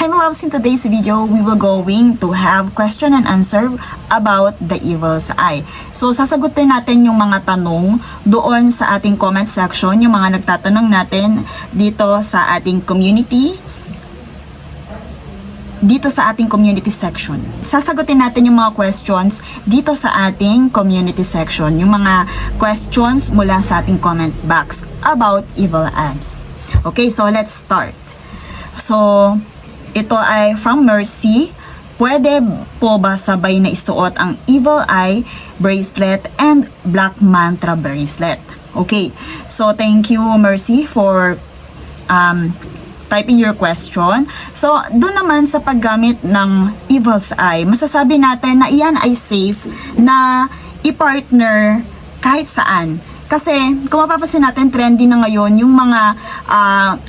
Hi my loves, in today's video, we will going to have question and answer about the evil's eye. So, sasagutin natin yung mga tanong doon sa ating comment section, yung mga nagtatanong natin dito sa ating community, dito sa ating community section. Sasagutin natin yung mga questions dito sa ating community section, yung mga questions mula sa ating comment box about evil eye. Okay, so let's start. So, ito ay from Mercy. Pwede po ba sabay na isuot ang evil eye bracelet and black mantra bracelet? Okay, so thank you Mercy for typing your question. So, doon naman sa paggamit ng evil's eye, masasabi natin na iyan ay safe na i-partner kahit saan. Kasi, kung mapapansin natin, trendy na ngayon yung mga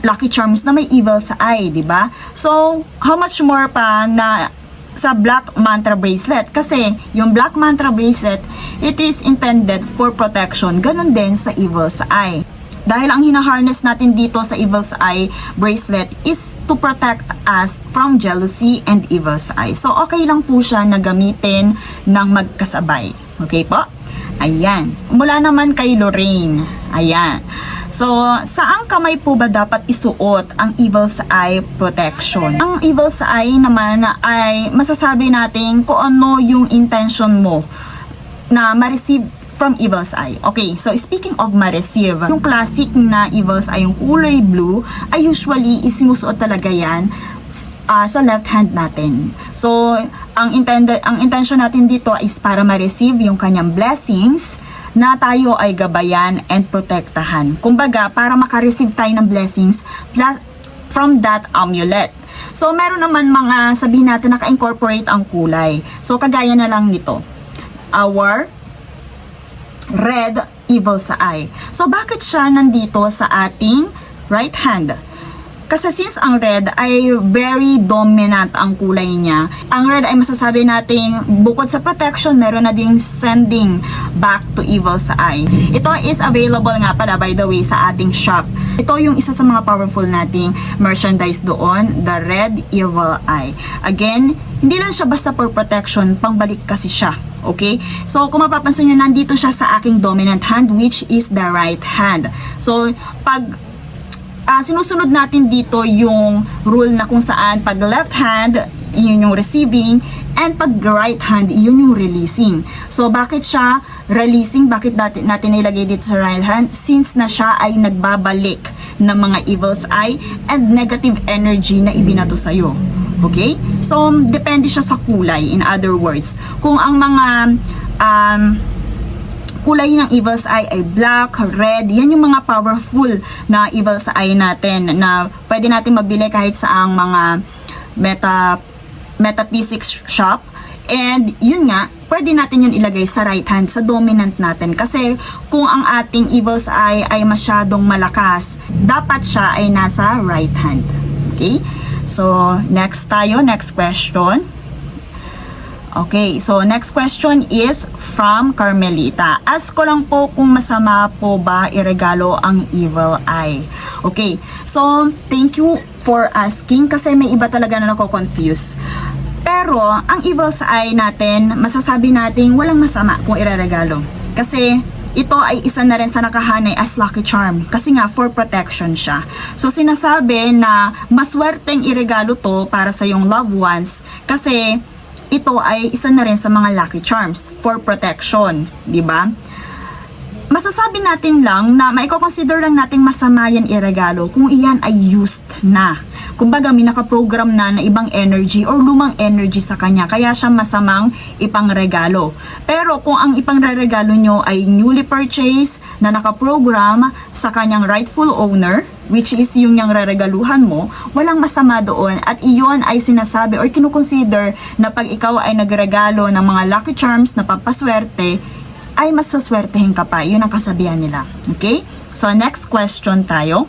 lucky charms na may evil sa eye, di ba? So, how much more pa na sa black mantra bracelet? Kasi, yung black mantra bracelet, it is intended for protection. Ganon din sa evil sa eye. Dahil ang hinaharness natin dito sa evil's eye bracelet is to protect us from jealousy and evil's eye. So, okay lang po siya na gamitin ng magkasabay. Okay po? Ayan. Mula naman kay Lorraine. Ayan. So, saang kamay po ba dapat isuot ang evil's eye protection? Ang evil's eye naman ay masasabi natin kung ano yung intention mo na ma-receive from evil's eye. Okay, so speaking of ma-receive, yung classic na evil's eye, yung kulay blue, ay usually isinusuot talaga yan sa left hand natin. So, ang intention natin dito is para ma-receive yung kanyang blessings na tayo ay gabayan and protektahan. Kumbaga, para maka-receive tayo ng blessings from that amulet. So, meron naman mga sabihin natin naka-incorporate ang kulay. So, kagaya na lang nito. Our red evil sa eye. So, bakit siya nandito sa ating right hand? Kasi since ang red ay very dominant ang kulay niya, ang red ay masasabi nating bukod sa protection, meron na ding sending back to evil sa eye. Ito is available nga pala by the way sa ating shop. Ito yung isa sa mga powerful nating merchandise doon, the red evil eye. Again, hindi lang siya basta for protection, pangbalik kasi siya. Okay? So, kung mapapansin nyo, nandito siya sa aking dominant hand, which is the right hand. So, pag sinusunod natin dito yung rule na kung saan pag left hand, yun yung receiving, and pag right hand, yun yung releasing. So, bakit siya releasing? Bakit natin nilagay dito sa right hand? Since na siya ay nagbabalik ng mga evil's eye and negative energy na ibinato sa'yo. Okay? So, depende siya sa kulay. In other words, kung ang mga kulay ng evil's eye ay black, red, yan yung mga powerful na evil's eye natin na pwede natin mabili kahit sa ang mga metaphysics shop. And yun nga, pwede natin yun ilagay sa right hand, sa dominant natin. Kasi kung ang ating evil's eye ay masyadong malakas, dapat siya ay nasa right hand. Okay? So, next question. Okay, so next question is from Carmelita. Ask ko lang po kung masama po ba iregalo ang evil eye. Okay, so thank you for asking kasi may iba talaga na nako-confuse. Pero ang evil's eye natin, masasabi natin walang masama kung ireregalo. Kasi ito ay isa na rin sa nakahanay as lucky charm kasi nga for protection siya. So sinasabi na maswerteng iregalo to para sa iyong loved ones kasi ito ay isa na rin sa mga lucky charms for protection, di ba? Masasabi natin lang na maiko-consider lang nating masama yan iregalo kung iyan ay used na. Kumbaga, may nakaprogram na ibang energy or lumang energy sa kanya, kaya siya masamang ipangregalo. Pero kung ang ipangregalo nyo ay newly purchased na nakaprogram sa kanyang rightful owner, which is yung niyang reregaluhan mo, walang masama doon at iyon ay sinasabi or kinukonsider na pag ikaw ay nagregalo ng mga lucky charms na pampaswerte, ay masaswertehin ka pa. Yun ang kasabihan nila. Okay? So, next question tayo.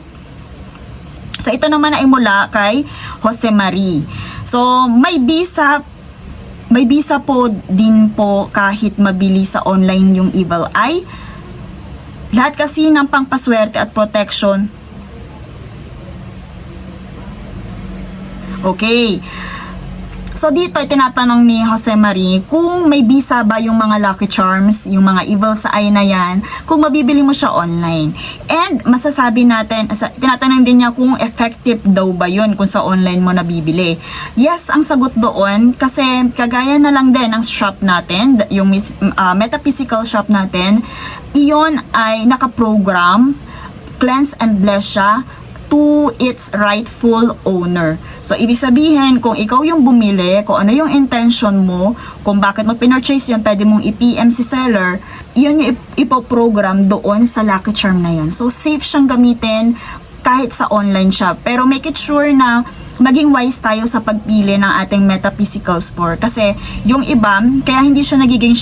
So, ito naman ay mula kay Jose Marie. So, may visa po din po kahit mabili sa online yung evil eye. Lahat kasi ng pangpaswerte at protection Okay. So dito ay tinatanong ni Jose Marie kung may bisa ba yung mga Lucky Charms, yung mga Evil sa Eye na yan, kung mabibili mo siya online. And masasabi natin, tinatanong din niya kung effective daw ba yun kung sa online mo nabibili. Yes, ang sagot doon kasi kagaya na lang din ng shop natin, yung metaphysical shop natin, iyon ay nakaprogram, cleanse and bless siya to its rightful owner. So, ibig sabihin, kung ikaw yung bumili, kung ano yung intention mo, kung bakit mo pinurchase yun, pwede mong i-PM si seller, yun yung ipoprogram doon sa Lucky Charm na yun. So, safe siyang gamitin kahit sa online shop. Pero make it sure na maging wise tayo sa pagpili ng ating metaphysical store. Kasi yung iba, kaya hindi siya nagiging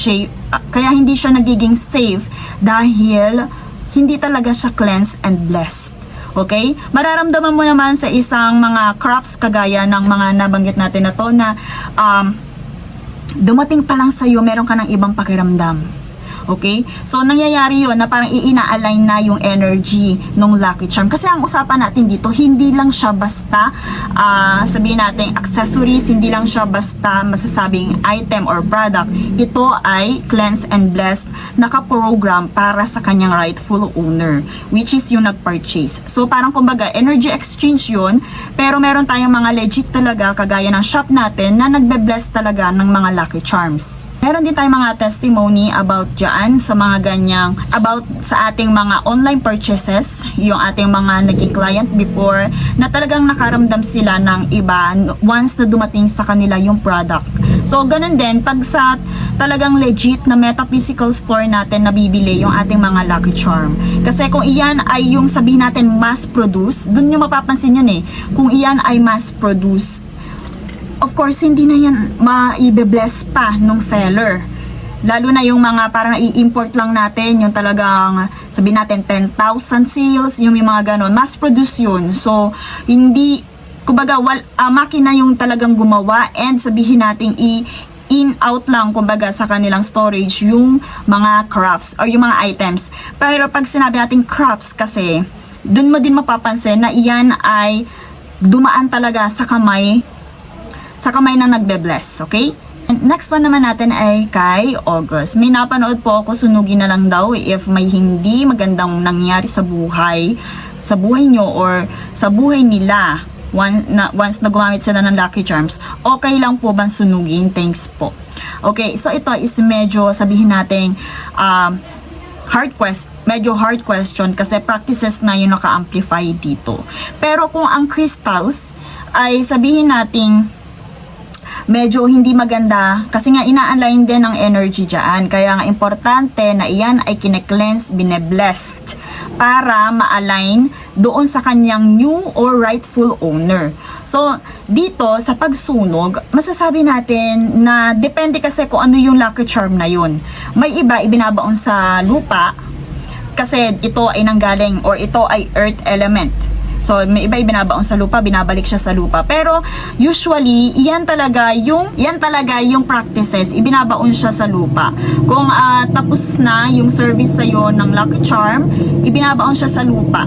safe dahil hindi talaga siya cleansed and blessed. Okay? Mararamdaman mo naman sa isang mga crafts kagaya ng mga nabanggit natin na to na dumating pa lang sa'yo, meron ka ng ibang pakiramdam. Okay? So, nangyayari yun na parang i-ina-align na yung energy ng Lucky Charm. Kasi ang usapan natin dito, hindi lang siya basta, sabihin natin, accessories, hindi lang siya basta masasabing item or product. Ito ay cleanse and blessed, nakaprogram para sa kanyang rightful owner, which is yung nag-purchase. So, parang kumbaga, energy exchange yun, pero meron tayong mga legit talaga, kagaya ng shop natin, na nagbe-bless talaga ng mga Lucky Charms. Meron din tayong mga testimony about sa mga ganyang, about sa ating mga online purchases, yung ating mga naging client before, na talagang nakaramdam sila ng iba once na dumating sa kanila yung product. So, ganun din, pag sa talagang legit na metaphysical store natin nabibili yung ating mga Lucky Charm. Kasi kung iyan ay yung sabihin natin mass produce, dun yung mapapansin yun eh. Kung iyan ay mass produce, of course, hindi na yan ma-i-bless pa nung seller. Lalo na yung mga parang i-import lang natin, yung talagang sabihin natin 10,000 sales, yung may mga ganon, mass produce yun. So, hindi, kumbaga, makina yung talagang gumawa and sabihin natin in-out lang, kumbaga, sa kanilang storage yung mga crafts or yung mga items. Pero pag sinabi natin crafts kasi, dun mo din mapapansin na iyan ay dumaan talaga sa kamay na nagbe-bless, okay? Next one naman natin ay kay August. May napanood po ako, sunugin na lang daw if may hindi magandang nangyari sa buhay nyo or sa buhay nila once na gumamit sila ng Lucky Charms. Okay lang po bang sunugin? Thanks po. Okay, so ito is medyo sabihin natin medyo hard question kasi practices na yung naka-amplify dito. Pero kung ang crystals ay sabihin nating medyo hindi maganda kasi nga ina-align din ng energy dyan. Kaya nga importante na iyan ay kine-cleanse, bine-blessed para ma-align doon sa kanyang new or rightful owner. So, dito sa pagsunog, masasabi natin na depende kasi kung ano yung Lucky Charm na yun. May iba ibinabaon sa lupa kasi ito ay nanggaling or ito ay earth element. So, may iba binabaon sa lupa, binabalik siya sa lupa. Pero, usually, yan talaga yung practices, ibinabaon siya sa lupa. Kung tapos na yung service sa'yo ng Lucky Charm, ibinabaon siya sa lupa.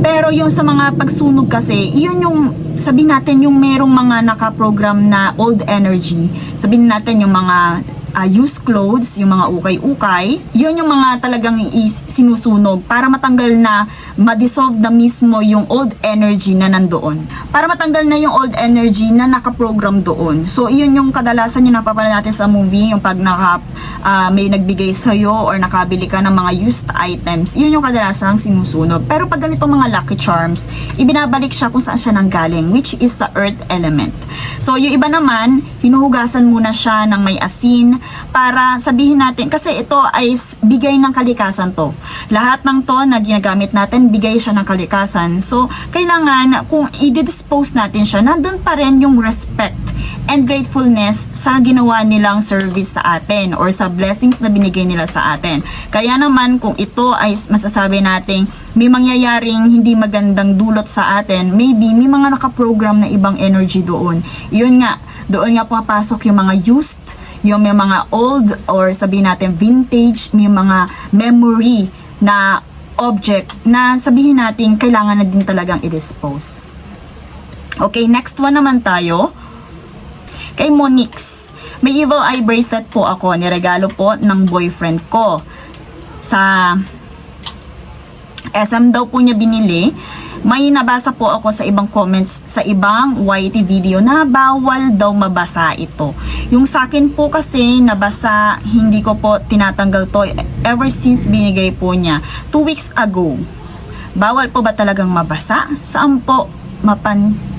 Pero yung sa mga pagsunog kasi, iyon yung, sabihin natin, yung merong mga nakaprogram na old energy. Sabihin natin yung mga used clothes, yung mga ukay-ukay, yun yung mga talagang sinusunog para matanggal na, ma-dissolve na mismo yung old energy na nandoon. Para matanggal na yung old energy na nakaprogram doon. So, yun yung kadalasan yung napapanood natin sa movie, yung pag may nagbigay sa'yo or nakabili ka ng mga used items, yun yung kadalasan sinusunog. Pero pag ganito mga Lucky Charms, ibinabalik siya kung saan siya nanggaling, which is sa earth element. So, yung iba naman, hinuhugasan muna siya ng may asin, para sabihin natin, kasi ito ay bigay ng kalikasan to. Lahat ng to na ginagamit natin, bigay siya ng kalikasan. So, kailangan kung i-dispose natin siya, nandun pa rin yung respect and gratefulness sa ginawa nilang service sa atin or sa blessings na binigay nila sa atin. Kaya naman, kung ito ay masasabi natin, may mangyayaring hindi magandang dulot sa atin, maybe may mga nakaprogram na ibang energy doon. Yun nga, doon nga pumapasok yung mga used, yung may mga old or sabihin natin vintage, may mga memory na object na sabihin natin kailangan na din talagang i-dispose. Okay, next one naman tayo. Kay Monix. May evil eye bracelet po ako. Niregalo po ng boyfriend ko. Sa SM daw po niya binili. May nabasa po ako sa ibang comments sa ibang YT video na bawal daw mabasa ito. Yung sa akin po kasi nabasa, hindi ko po tinatanggal to ever since binigay po niya 2 weeks ago. Bawal po ba talagang mabasa? Saan po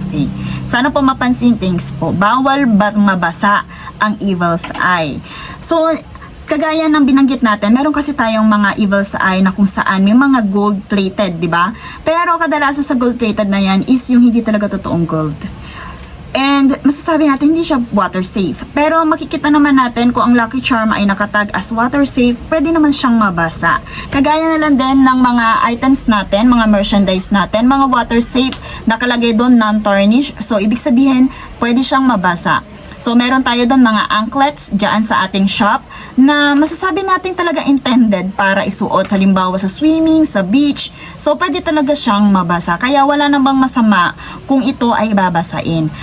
okay. Sana po mapansin, things po. Bawal ba mabasa ang evil's eye? So, kagaya ng binanggit natin, meron kasi tayong mga evil's eye na kung saan may mga gold-plated, di ba? Pero kadalasan sa gold-plated na yan is yung hindi talaga totoong gold. And masasabi natin hindi siya water safe. Pero makikita naman natin kung ang Lucky Charm ay nakatag as water safe, pwede naman siyang mabasa. Kagaya na lang din ng mga items natin, mga merchandise natin, mga water safe, nakalagay doon non-tarnish. So ibig sabihin, pwede siyang mabasa. So, meron tayo doon mga anklets dyan sa ating shop na masasabi natin talaga intended para isuot halimbawa sa swimming, sa beach. So, pwede talaga siyang mabasa. Kaya wala namang masama kung ito ay babasain.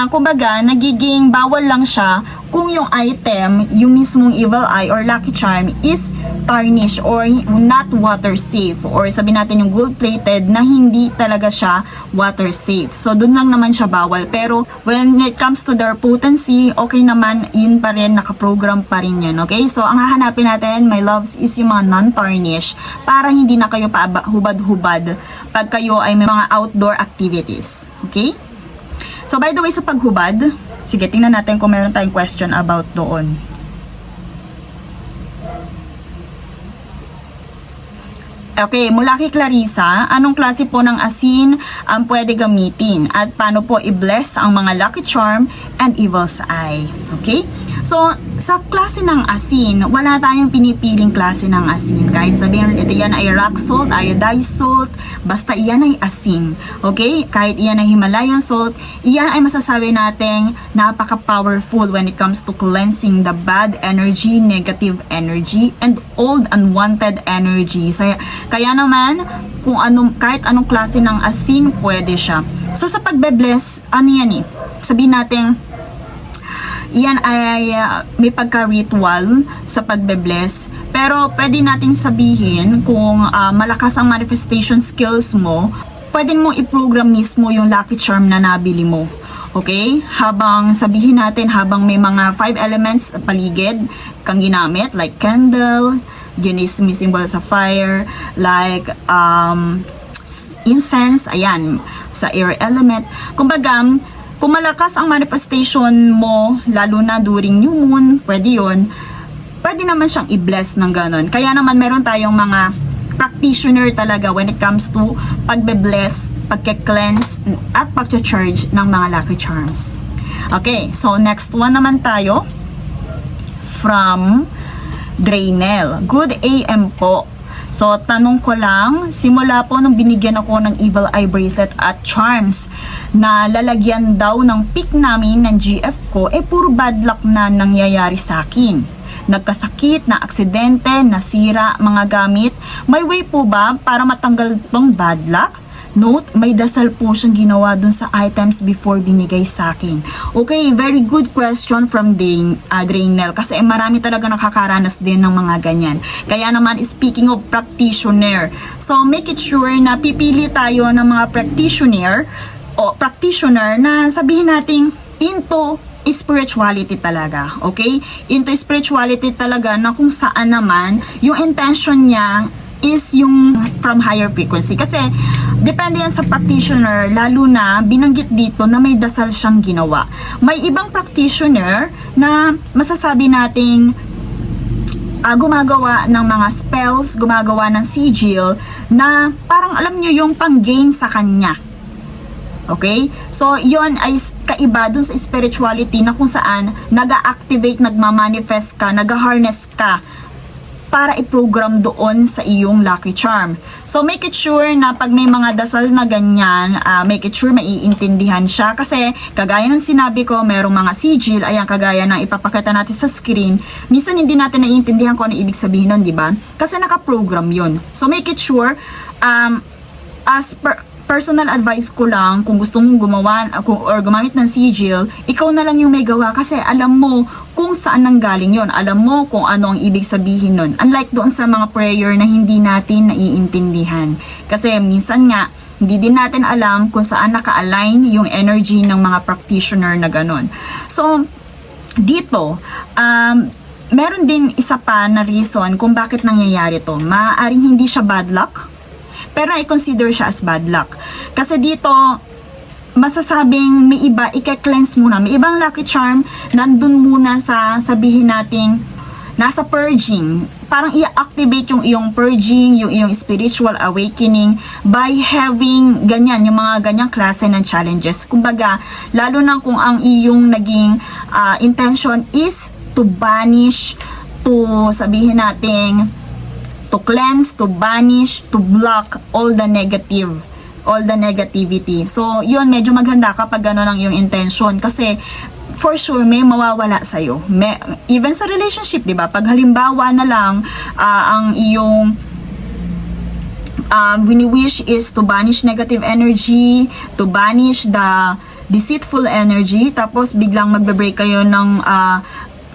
Kumbaga, nagiging bawal lang siya kung yung item, yung mismong evil eye or lucky charm is tarnish or not water safe, or sabi natin yung gold plated na hindi talaga siya water safe. So doon lang naman siya bawal, pero when it comes to their potency, okay naman, yun pa rin, nakaprogram pa rin yun. Okay, so ang hahanapin natin, my loves, is yung mga non-tarnish para hindi na kayo pa hubad-hubad pag kayo ay may mga outdoor activities. Okay, so by the way, sa paghubad, sige, tingnan natin kung meron tayong question about doon. Okay, mula kay Clarissa, anong klase po ng asin ang pwede gamitin at paano po i-bless ang mga lucky charm and evil's eye? Okay? So, sa klase ng asin, wala tayong pinipiling klase ng asin. Kahit sabihin ito yan ay rock salt, iodized salt, basta iyan ay asin. Okay? Kahit iyan ay Himalayan salt, iyan ay masasabi nating napaka-powerful when it comes to cleansing the bad energy, negative energy, and old unwanted energy. Kaya naman, kung kahit anong klase ng asin, pwede siya. So, sa pagbe-bless, ano yan eh? Sabihin natin, iyan ay may pagka-ritual sa pagbe-bless. Pero pwede nating sabihin kung malakas ang manifestation skills mo, pwede mong i-program mismo yung lucky charm na nabili mo. Okay? Habang sabihin natin, habang may mga 5 elements sa paligid kang ginamit, like candle, yun is may symbol sa fire, like incense, ayan, sa air element. Kumbaga, kung malakas ang manifestation mo, lalo na during new moon, pwede yun, pwede naman siyang i-bless ng ganon. Kaya naman meron tayong mga practitioner talaga when it comes to pagbe-bless, pagke-cleanse, at pagche-charge ng mga lucky charms. Okay, so next one naman tayo from Drainel. Good AM po. So, tanong ko lang, simula po nung binigyan ako ng evil eye bracelet at charms na lalagyan daw ng pick namin ng GF ko, puro bad luck na nangyayari sa akin. Nagkasakit, na aksidente, nasira, mga gamit. May way po ba para matanggal tong bad luck? Note, may dasal po siyang ginawa dun sa items before binigay sa akin. Okay, very good question from Drainel kasi marami talaga nakakaranas din ng mga ganyan. Kaya naman, speaking of practitioner, so make it sure na pipili tayo ng mga practitioner na sabihin natin into spirituality talaga, okay? Into spirituality talaga na kung saan naman yung intention niya is yung from higher frequency. Kasi depende yan sa practitioner, lalo na binanggit dito na may dasal siyang ginawa. May ibang practitioner na masasabi nating gumagawa ng mga spells, gumagawa ng sigil na parang alam nyo yung pang-gain sa kanya. Okay? So, yon ay kaiba dun sa spirituality na kung saan nag-activate, nagmamanifest ka, nag-harness ka para i-program doon sa iyong lucky charm. So, make it sure na pag may mga dasal na ganyan, make it sure maiintindihan siya. Kasi, kagaya ng sinabi ko, merong mga sigil, ayan, kagaya ng ipapakita natin sa screen, minsan hindi natin naiintindihan kung ano ibig sabihin nun, di ba? Kasi naka-program yun. So, make it sure, as per personal advice ko lang, kung gusto mong gumawa or gumamit ng sigil, ikaw na lang yung may gawa kasi alam mo kung saan nanggaling yon, alam mo kung ano ang ibig sabihin nun. Unlike doon sa mga prayer na hindi natin naiintindihan. Kasi minsan nga, hindi din natin alam kung saan naka-align yung energy ng mga practitioner na ganon. So, dito, meron din isa pa na reason kung bakit nangyayari to. Maaaring hindi siya bad luck, pero i-consider siya as bad luck. Kasi dito, masasabing may iba, i-cleanse muna. May ibang lucky charm, nandun muna sa sabihin nating nasa purging. Parang i-activate yung iyong purging, yung iyong spiritual awakening by having ganyan, yung mga ganyang klase ng challenges. Kumbaga, lalo na kung ang iyong naging intention is to banish, to sabihin nating to cleanse, to banish, to block all the negativity. So, yun, medyo maganda kapag gano'n ang iyong intention. Kasi, for sure, may mawawala sa'yo. Even sa relationship, di ba? Pag halimbawa na lang, ang iyong wini-wish is to banish negative energy, to banish the deceitful energy, tapos biglang magbe-break kayo ng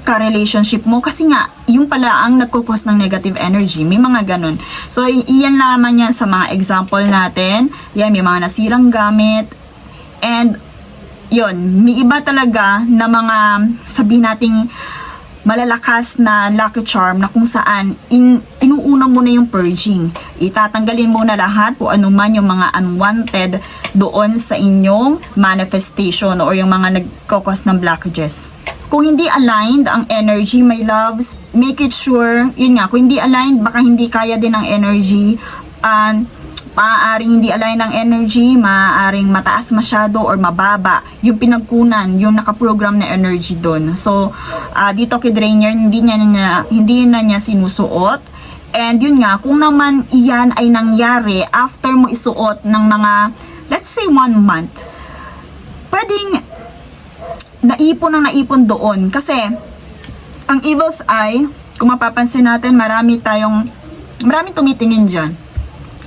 ka-relationship mo kasi nga yung pala ang nagkukos ng negative energy, may mga ganun. So iyan naman yan sa mga example natin. Yan, may mga nasirang gamit, and yun, may iba talaga na mga sabihin nating malalakas na lucky charm na kung saan inuuna mo na yung purging. Itatanggalin mo na lahat kung ano man yung mga unwanted doon sa inyong manifestation or yung mga nagkukos ng blockages. Kung hindi aligned ang energy, my loves, make it sure, yun nga, kung hindi aligned, baka hindi kaya din ang energy, maaaring hindi align ng energy, maaaring mataas masyado or mababa yung pinagkunan, yung nakaprogram na energy doon. So, dito kay Drainer, hindi na niya sinusuot. And yun nga, kung naman iyan ay nangyari after mo isuot ng mga, let's say 1 month, pwedeng naipon doon. Kasi, ang evil's eye, kung mapapansin natin, maraming tumitingin dyan.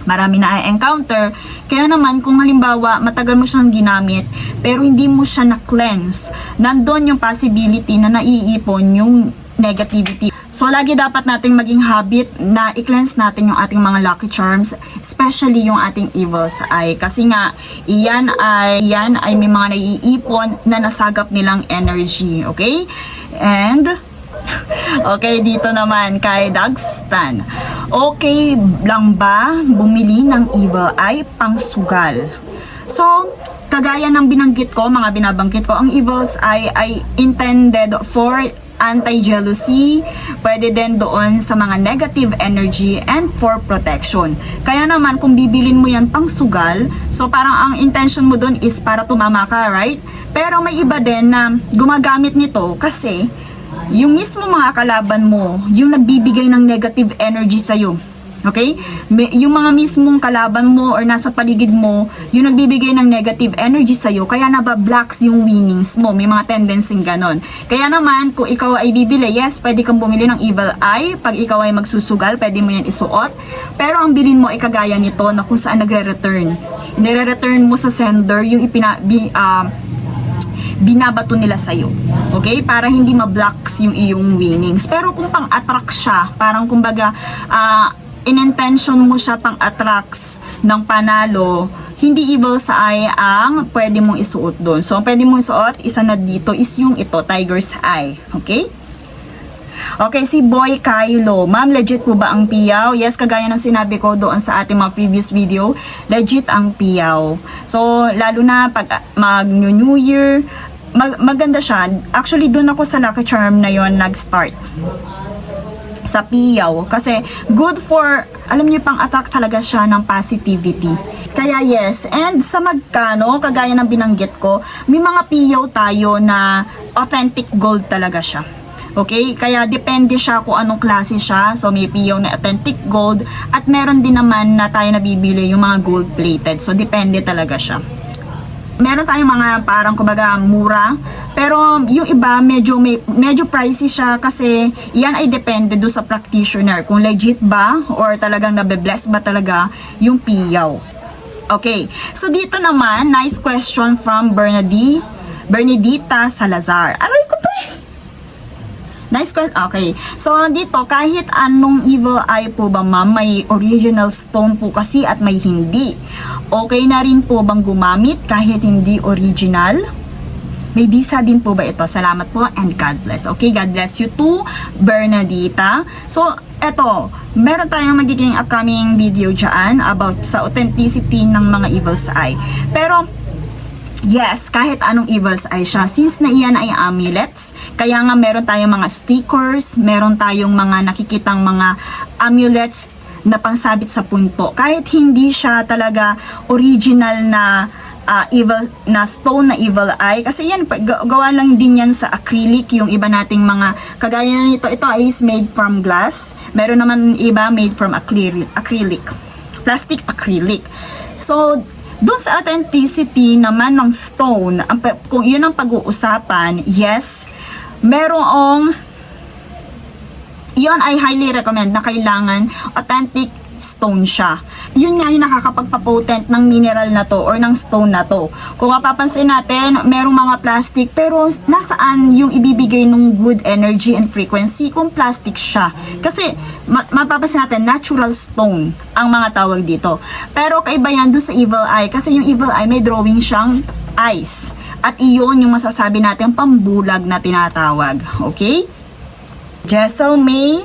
Marami na encounter. Kaya naman, kung halimbawa, matagal mo siyang ginamit, pero hindi mo siya na-cleanse, nandun yung possibility na naiipon yung negativity. So, lagi dapat nating maging habit na i-cleanse natin yung ating mga lucky charms, especially yung ating evil's eye. Kasi nga, iyan ay may mga naiipon na nasagap nilang energy. Okay? And, okay, dito naman kay Dagstan. Okay lang ba bumili ng evil eye pang sugal? So, kagaya ng binanggit ko, mga binabanggit ko, ang evil's eye ay intended for anti-jealousy, pwede din doon sa mga negative energy and for protection. Kaya naman, kung bibilin mo yan pang sugal, so parang ang intention mo doon is para tumama ka, right? Pero may iba din na gumagamit nito kasi yung mismo mga kalaban mo, yung nagbibigay ng negative energy sa'yo. Okay? Yung mga mismong kalaban mo or nasa paligid mo, yung nagbibigay ng negative energy sa'yo, kaya nabablocks yung winnings mo. May mga tendency ganon. Kaya naman, kung ikaw ay bibili, yes, pwede kang bumili ng evil eye. Pag ikaw ay magsusugal, pwede mo yan isuot. Pero ang bilin mo ay kagaya nito na kung saan nagre-return. Nire-return mo sa sender yung binabato nila sa'yo. Okay? Para hindi ma-blocks yung iyong winnings. Pero kung pang-attract siya, parang kumbaga, in-intention mo siya pang-attracts ng panalo, hindi evil sa eye ang pwede mong isuot doon. So, ang pwede mong isuot, isa na dito is yung ito, tiger's eye. Okay? Okay, si Boy Kylo. Ma'am, legit po ba ang piyaw? Yes, kagaya ng sinabi ko doon sa ating mga previous video, legit ang piyaw. So, lalo na pag mag-New Year, maganda siya. Actually, doon ako sa lucky charm na yon nag-start. Sa piyaw. Kasi, good for, alam niyo, pang-attract talaga siya ng positivity. Kaya yes, and sa magkano, kagaya ng binanggit ko, may mga piyaw tayo na authentic gold talaga siya. Okay? Kaya depende siya kung anong klase siya. So may piyaw na authentic gold at meron din naman na tayo nabibili yung mga gold plated. So depende talaga siya. Meron tayong mga parang kumbaga mura, pero yung iba medyo pricey siya kasi yan ay depende do sa practitioner kung legit ba or talagang nabe-bless ba talaga yung piyaw. Okay, so dito naman, nice question from Bernadita Salazar. Aray ko pa eh. Nice question. Okay. So, dito, kahit anong evil eye po ba, ma'am, may original stone po kasi at may hindi. Okay na rin po bang gumamit kahit hindi original? May visa din po ba ito? Salamat po and God bless. Okay, God bless you too, Bernadita. So, eto, meron tayong magiging upcoming video dyan about sa authenticity ng mga evil's eye. Pero, yes, kahit anong evil's eye siya, since na iyan ay amulets, kaya nga meron tayong mga stickers, meron tayong mga nakikitang mga amulets na pangsabit sa punto. Kahit hindi siya talaga original na evil na stone na evil eye, kasi yan gawa lang din yan sa acrylic. Yung iba nating mga kagaya nito, ito is made from glass, meron naman iba made from acrylic, plastic acrylic. So doon sa authenticity naman ng stone, kung yun ang pag-uusapan, yes, merong yun ay highly recommend na kailangan authentic stone siya. Yun nga yung nakakapagpapotent ng mineral na to or ng stone na to. Kung mapapansin natin, merong mga plastic, pero nasaan yung ibibigay ng good energy and frequency kung plastic siya? Kasi mapapansin natin, natural stone ang mga tawag dito. Pero kaiba yan doon sa evil eye, kasi yung evil eye may drawing siyang eyes. At iyon yung masasabi natin pambulag na tinatawag. Okay? Jessel May,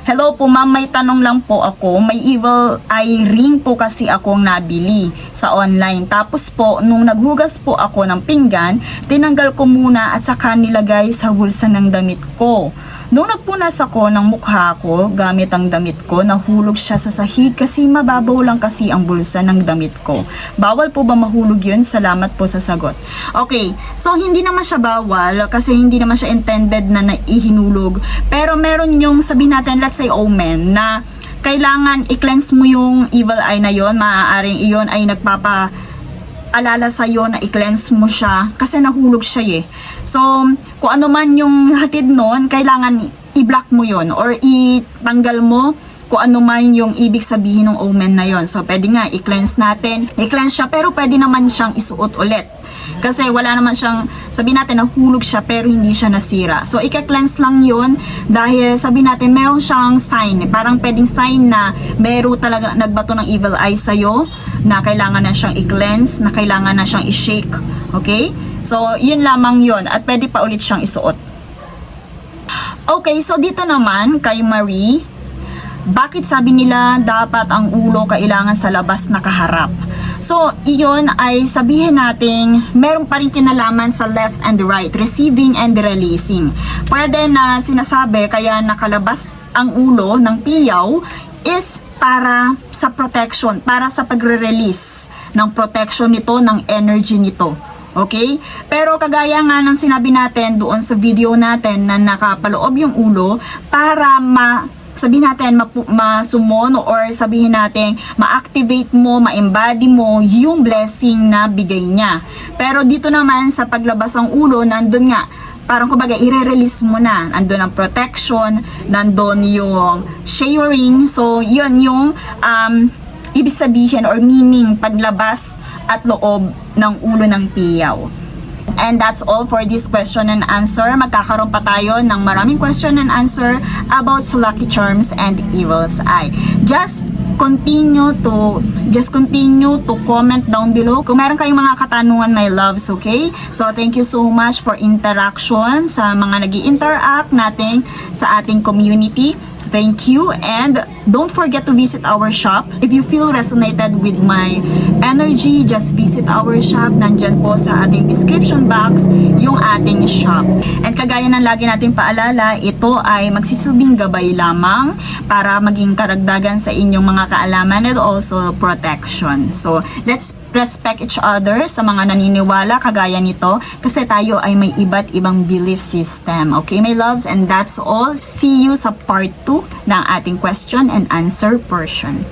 hello po ma'am, may tanong lang po ako. May evil eye ring po kasi akong nabili sa online. Tapos po, nung naghugas po ako ng pinggan, tinanggal ko muna at saka nilagay sa bulsa ng damit ko. Nung nagpunas ako ng mukha ko gamit ang damit ko, nahulog siya sa sahig kasi mababaw lang kasi ang bulsa ng damit ko. Bawal po ba mahulog yun? Salamat po sa sagot. Okay, so hindi naman siya bawal kasi hindi naman siya intended na ihinulog. Pero meron yung sabihin natin, let's say omen, na kailangan i-cleanse mo yung evil eye na yon. Maaaring iyon ay alala sa'yo na i-cleanse mo siya kasi nahulog siya eh. So, kung ano man yung hatid nun, kailangan i-block mo yon or itanggal mo kung ano man yung ibig sabihin ng omen na yon. So, pwede nga i-cleanse natin. I-cleanse siya pero pwede naman siyang isuot ulit. Kasi wala naman siyang, sabihin natin nahulog siya pero hindi siya nasira. So, i-cleanse lang yon dahil sabihin natin meron siyang sign. Parang pwedeng sign na meron talaga nagbato ng evil eye sa'yo, na kailangan na siyang i-cleanse, na kailangan na siyang i-shake. Okay? So, yun lamang yun. At pwede pa ulit siyang isuot. Okay, so dito naman kay Marie, bakit sabi nila dapat ang ulo kailangan sa labas nakaharap? So, iyon ay sabihin natin, meron pa rin kinalaman sa left and right, receiving and releasing. Pwede na sinasabi kaya nakalabas ang ulo ng piyaw is para sa protection, para sa pagre-release ng protection nito, ng energy nito. Okay? Pero kagaya nga ng sinabi natin doon sa video natin na nakapaloob yung ulo para sabihin natin ma-summon or sabihin natin ma-activate mo, ma-embody mo yung blessing na bigay niya. Pero dito naman sa paglabas ng ulo, nandun nga parang kumbaga i-release mo na, nandun ang protection, nandun yung sharing. So yun yung ibig sabihin or meaning paglabas at loob ng ulo ng piyaw. And that's all for this question and answer. Magkakaroon pa tayo ng maraming question and answer about sa lucky charms and evil's eye. Just continue to comment down below kung meron kayong mga katanungan, my loves, okay? So thank you so much for interaction sa mga nag-i-interact natin sa ating community. Thank you, and don't forget to visit our shop. If you feel resonated with my energy, just visit our shop. Nandyan po sa ating description box yung ating shop. And kagaya ng lagi nating paalala, ito ay magsisilbing gabay lamang para maging karagdagan sa inyong mga kaalaman and also protection. So, let's respect each other sa mga naniniwala kagaya nito kasi tayo ay may iba't ibang belief system. Okay, my loves? And that's all. See you sa part 2 ng ating question and answer portion.